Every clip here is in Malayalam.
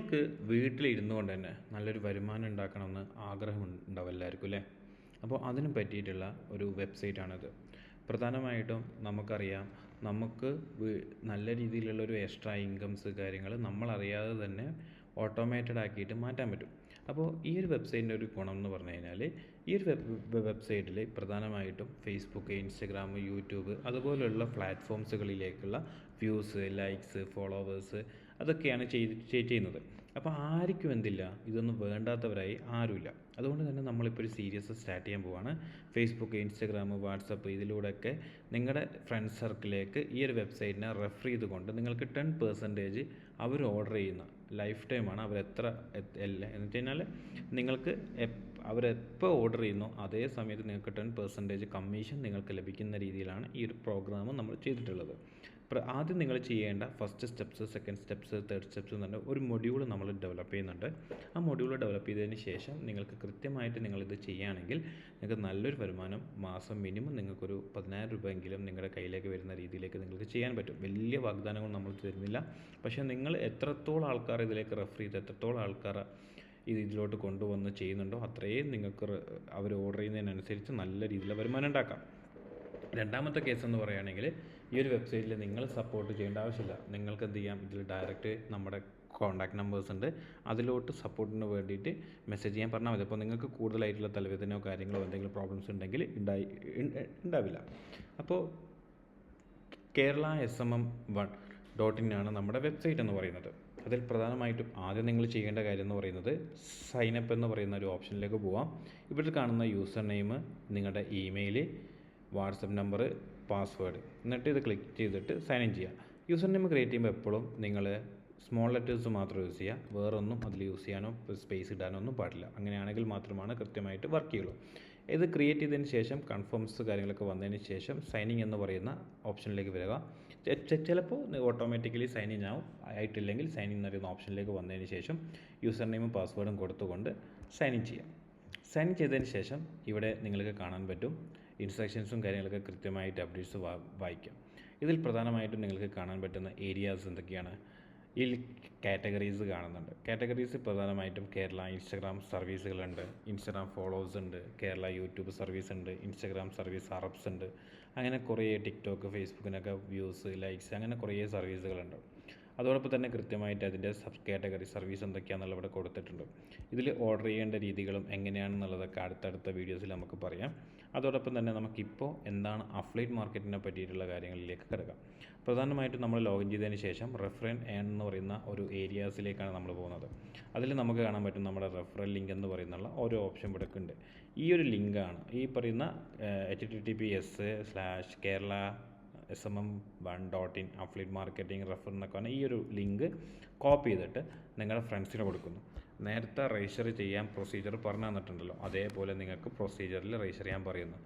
നിങ്ങൾക്ക് വീട്ടിലിരുന്നു കൊണ്ട് തന്നെ നല്ലൊരു വരുമാനം ഉണ്ടാക്കണമെന്ന് ആഗ്രഹം ഉണ്ടാവും എല്ലാവർക്കും അല്ലേ? അപ്പോൾ അതിന് പറ്റിയിട്ടുള്ള ഒരു വെബ്സൈറ്റാണിത്. പ്രധാനമായിട്ടും നമുക്കറിയാം, നമുക്ക് നല്ല രീതിയിലുള്ളൊരു എക്സ്ട്രാ ഇൻകംസ് കാര്യങ്ങൾ നമ്മളറിയാതെ തന്നെ ഓട്ടോമേറ്റഡ് ആക്കിയിട്ട് മാറ്റാൻ പറ്റും. അപ്പോൾ ഈ ഒരു വെബ്സൈറ്റിൻ്റെ ഒരു ഗുണം എന്ന് പറഞ്ഞു കഴിഞ്ഞാൽ, ഈ ഒരു വെബ്സൈറ്റിൽ പ്രധാനമായിട്ടും ഫേസ്ബുക്ക്, ഇൻസ്റ്റഗ്രാം, യൂട്യൂബ് അതുപോലെയുള്ള പ്ലാറ്റ്ഫോംസുകളിലേക്കുള്ള വ്യൂസ്, ലൈക്സ്, ഫോളോവേഴ്സ് അതൊക്കെയാണ് ചെയ്യുന്നത്. അപ്പോൾ ആർക്കും എന്തില്ല, ഇതൊന്നും വേണ്ടാത്തവരായി ആരുമില്ല. അതുകൊണ്ട് തന്നെ നമ്മളിപ്പോൾ ഒരു സീരീസ് സ്റ്റാർട്ട് ചെയ്യാൻ പോവാണ്. ഫേസ്ബുക്ക്, ഇൻസ്റ്റഗ്രാം, വാട്സപ്പ് ഇതിലൂടെയൊക്കെ നിങ്ങളുടെ ഫ്രണ്ട് സർക്കിളിലേക്ക് ഈ ഒരു വെബ്സൈറ്റിനെ റെഫർ ചെയ്തുകൊണ്ട് നിങ്ങൾക്ക് 10% അവർ ഓർഡർ ചെയ്യുന്ന ലൈഫ് ടൈമാണ്. അവരെത്ര എന്ന് വെച്ച് കഴിഞ്ഞാൽ നിങ്ങൾക്ക് അവരെപ്പോൾ ഓർഡർ ചെയ്യുന്നോ അതേ സമയത്ത് നിങ്ങൾക്ക് 10% കമ്മീഷൻ നിങ്ങൾക്ക് ലഭിക്കുന്ന രീതിയിലാണ് ഈ ഒരു പ്രോഗ്രാം നമ്മൾ ചെയ്തിട്ടുള്ളത്. ആദ്യം നിങ്ങൾ ചെയ്യേണ്ട first steps, second steps, third steps എന്ന് പറഞ്ഞാൽ ഒരു മൊഡ്യൂൾ നമ്മൾ ഡെവലപ്പ് ചെയ്യുന്നുണ്ട്. ആ മൊഡ്യൂൾ ഡെവലപ്പ് ചെയ്തതിന് ശേഷം നിങ്ങൾക്ക് കൃത്യമായിട്ട് നിങ്ങളിത് ചെയ്യുകയാണെങ്കിൽ നിങ്ങൾക്ക് നല്ലൊരു വരുമാനം മാസം മിനിമം നിങ്ങൾക്കൊരു 10,000 രൂപയെങ്കിലും നിങ്ങളുടെ കയ്യിലേക്ക് വരുന്ന രീതിയിലേക്ക് നിങ്ങൾക്ക് ചെയ്യാൻ പറ്റും. വലിയ വാഗ്ദാനങ്ങൾ നമ്മൾ തരുന്നില്ല, പക്ഷേ നിങ്ങൾ എത്രത്തോളം ആൾക്കാർ ഇതിലേക്ക് റെഫർ ചെയ്ത് എത്രത്തോളം ആൾക്കാർ ഇതിലോട്ട് കൊണ്ടുവന്ന് ചെയ്യുന്നുണ്ടോ അത്രയും നിങ്ങൾക്ക് അവർ ഓർഡർ ചെയ്യുന്നതിനനുസരിച്ച് നല്ല രീതിയിൽ വരുമാനം ഉണ്ടാക്കാം. രണ്ടാമത്തെ കേസ് എന്ന് പറയുകയാണെങ്കിൽ, ഈ ഒരു വെബ്സൈറ്റിൽ നിങ്ങൾ സപ്പോർട്ട് ചെയ്യേണ്ട ആവശ്യമില്ല. നിങ്ങൾക്ക് എന്ത് ചെയ്യാം, ഇതിൽ ഡയറക്റ്റ് നമ്മുടെ കോൺടാക്ട് നമ്പേഴ്സ് ഉണ്ട്, അതിലോട്ട് സപ്പോർട്ടിന് വേണ്ടിയിട്ട് മെസ്സേജ് ചെയ്യാൻ പറഞ്ഞാൽ മതി. അപ്പോൾ നിങ്ങൾക്ക് കൂടുതലായിട്ടുള്ള തലവേദനയോ കാര്യങ്ങളോ എന്തെങ്കിലും പ്രോബ്ലംസ് ഉണ്ടെങ്കിൽ ഉണ്ടാവില്ല. അപ്പോൾ KeralaSMM1.in ആണ് നമ്മുടെ വെബ്സൈറ്റ് എന്ന് പറയുന്നത്. അതിൽ പ്രധാനമായിട്ടും ആദ്യം നിങ്ങൾ ചെയ്യേണ്ട കാര്യം എന്ന് പറയുന്നത് സൈനപ്പ് എന്ന് പറയുന്ന ഒരു ഓപ്ഷനിലേക്ക് പോവാം. ഇവിടെ കാണുന്ന യൂസർ നെയിം, നിങ്ങളുടെ ഇമെയിൽ, വാട്സപ്പ് നമ്പർ, പാസ്വേഡ്, എന്നിട്ട് ഇത് ക്ലിക്ക് ചെയ്തിട്ട് സൈൻ ഇൻ ചെയ്യുക. യൂസർ നെയിം ക്രിയേറ്റ് ചെയ്യുമ്പോൾ എപ്പോഴും നിങ്ങൾ സ്മോൾ ലെറ്റേഴ്സ് മാത്രം യൂസ് ചെയ്യുക. വേറൊന്നും അതിൽ യൂസ് ചെയ്യാനോ സ്പേസ് ഇടാനോ ഒന്നും പാടില്ല. അങ്ങനെയാണെങ്കിൽ മാത്രമാണ് കൃത്യമായിട്ട് വർക്ക് ചെയ്യുള്ളൂ. ഇത് ക്രിയേറ്റ് ചെയ്തതിന് ശേഷം കൺഫേംസ് കാര്യങ്ങളൊക്കെ വന്നതിന് ശേഷം സൈനിങ് എന്ന് പറയുന്ന ഓപ്ഷനിലേക്ക് വരിക. ചിലപ്പോൾ ഓട്ടോമാറ്റിക്കലി സൈൻ ഇൻ ആയിട്ടില്ലെങ്കിൽ സൈൻ ഇൻ എന്ന് പറയുന്ന ഓപ്ഷനിലേക്ക് വന്നതിന് ശേഷം യൂസർ നെയിമും പാസ്വേഡും കൊടുത്തുകൊണ്ട് സൈൻ ഇൻ ചെയ്യാം. സൈൻ ചെയ്തതിന് ശേഷം ഇവിടെ നിങ്ങൾക്ക് കാണാൻ പറ്റും ഇൻസ്ട്രക്ഷൻസും കാര്യങ്ങളൊക്കെ കൃത്യമായിട്ട് അപ്ഡേറ്റ്സ് വായിക്കാം. ഇതിൽ പ്രധാനമായിട്ടും നിങ്ങൾക്ക് കാണാൻ പറ്റുന്ന ഏരിയാസ് എന്തൊക്കെയാണ്, ഈ കാറ്റഗറീസ് കാണുന്നുണ്ട്. കാറ്റഗറീസ് പ്രധാനമായിട്ടും കേരള ഇൻസ്റ്റഗ്രാം സർവീസുകളുണ്ട്, ഇൻസ്റ്റഗ്രാം ഫോളോവേഴ്സ് ഉണ്ട്, കേരള യൂട്യൂബ് സർവീസ് ഉണ്ട്, ഇൻസ്റ്റഗ്രാം സർവീസ് അറബ്സ് ഉണ്ട്, അങ്ങനെ കുറേ ടിക്ടോക്ക്, ഫേസ്ബുക്കിനൊക്കെ വ്യൂസ്, ലൈക്സ്, അങ്ങനെ കുറേ സർവീസുകളുണ്ട്. അതോടൊപ്പം തന്നെ കൃത്യമായിട്ട് അതിൻ്റെ സബ് കാറ്റഗറി സർവീസ് എന്തൊക്കെയാണെന്നുള്ള ഇവിടെ കൊടുത്തിട്ടുണ്ട്. ഇതിൽ ഓർഡർ ചെയ്യേണ്ട രീതികളും എങ്ങനെയാണെന്നുള്ളതൊക്കെ അടുത്തടുത്ത വീഡിയോസിൽ നമുക്ക് പറയാം. അതോടൊപ്പം തന്നെ നമുക്കിപ്പോൾ എന്താണ് അഫ്ലിയേറ്റ് മാർക്കറ്റിനെ പറ്റിയിട്ടുള്ള കാര്യങ്ങളിലേക്ക് കിടക്കാം. പ്രധാനമായിട്ടും നമ്മൾ ലോഗിൻ ചെയ്തതിന് ശേഷം റെഫറൽ ഏൺ എന്ന് പറയുന്ന ഒരു ഏരിയാസിലേക്കാണ് നമ്മൾ പോകുന്നത്. അതിൽ നമുക്ക് കാണാൻ പറ്റും നമ്മുടെ റെഫറൽ ലിങ്ക് എന്ന് പറയുന്നുള്ള ഓരോ ഓപ്ഷൻ ഇവിടെ ഉണ്ട്. ഈ ഒരു ലിങ്കാണ് ഈ പറയുന്ന https://kerala.smm1.in അഫ്ലിയേറ്റ് മാർക്കറ്റിംഗ് റെഫർ എന്നൊക്കെയാണ്. ഈ ഒരു ലിങ്ക് കോപ്പി ചെയ്തിട്ട് നിങ്ങളുടെ ഫ്രണ്ട്സിന് കൊടുക്കുന്നു. നേരത്തെ രജിസ്റ്റർ ചെയ്യാൻ പ്രൊസീജിയർ പറഞ്ഞു തന്നിട്ടുണ്ടല്ലോ, അതേപോലെ നിങ്ങൾക്ക് പ്രൊസീജിയറിൽ രജിസ്റ്റർ ചെയ്യാൻ പറയുന്നു.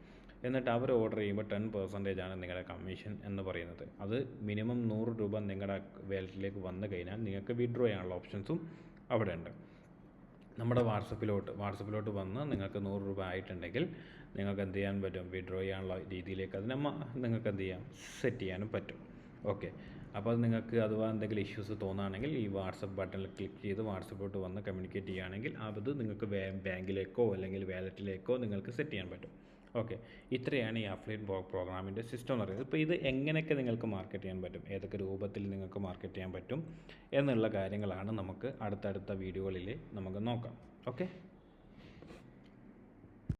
എന്നിട്ട് അവർ ഓർഡർ ചെയ്യുമ്പോൾ 10% ആണ് നിങ്ങളുടെ കമ്മീഷൻ എന്ന് പറയുന്നത്. അത് മിനിമം 100 രൂപ നിങ്ങളുടെ വാലറ്റിലേക്ക് വന്നു കഴിഞ്ഞാൽ നിങ്ങൾക്ക് വിഡ്രോ ചെയ്യാനുള്ള ഓപ്ഷൻസും അവിടെ ഉണ്ട്. നമ്മുടെ വാട്സപ്പിലോട്ട് വന്ന് നിങ്ങൾക്ക് 100 രൂപ ആയിട്ടുണ്ടെങ്കിൽ നിങ്ങൾക്ക് എന്ത് ചെയ്യാൻ പറ്റും, വിഡ്രോ ചെയ്യാനുള്ള രീതിയിലേക്ക് അതിനെ നിങ്ങൾക്ക് എന്ത് ചെയ്യാം, സെറ്റ് ചെയ്യാനും പറ്റും. ഓക്കെ, അപ്പോൾ അത് നിങ്ങൾക്ക് അഥവാ എന്തെങ്കിലും ഇഷ്യൂസ് തോന്നുകയാണെങ്കിൽ ഈ വാട്സപ്പ് ബട്ടണിൽ ക്ലിക്ക് ചെയ്ത് വാട്സപ്പിലോട്ട് വന്ന് കമ്മ്യൂണിക്കേറ്റ് ചെയ്യുകയാണെങ്കിൽ അത് നിങ്ങൾക്ക് ബാങ്കിലേക്കോ അല്ലെങ്കിൽ വാലറ്റിലേക്കോ നിങ്ങൾക്ക് സെറ്റ് ചെയ്യാൻ പറ്റും. ഓക്കെ, ഇത്രയാണ് ഈ അഫ്ലിയേറ്റ് പ്രോഗ്രാമിൻ്റെ സിസ്റ്റം എന്ന് പറയുന്നത്. ഇപ്പോൾ ഇത് എങ്ങനെയൊക്കെ നിങ്ങൾക്ക് മാർക്കറ്റ് ചെയ്യാൻ പറ്റും, ഏതൊക്കെ രൂപത്തിൽ നിങ്ങൾക്ക് മാർക്കറ്റ് ചെയ്യാൻ പറ്റും എന്നുള്ള കാര്യങ്ങളാണ് നമുക്ക് അടുത്തടുത്ത വീഡിയോകളിൽ നമുക്ക് നോക്കാം. ഓക്കെ.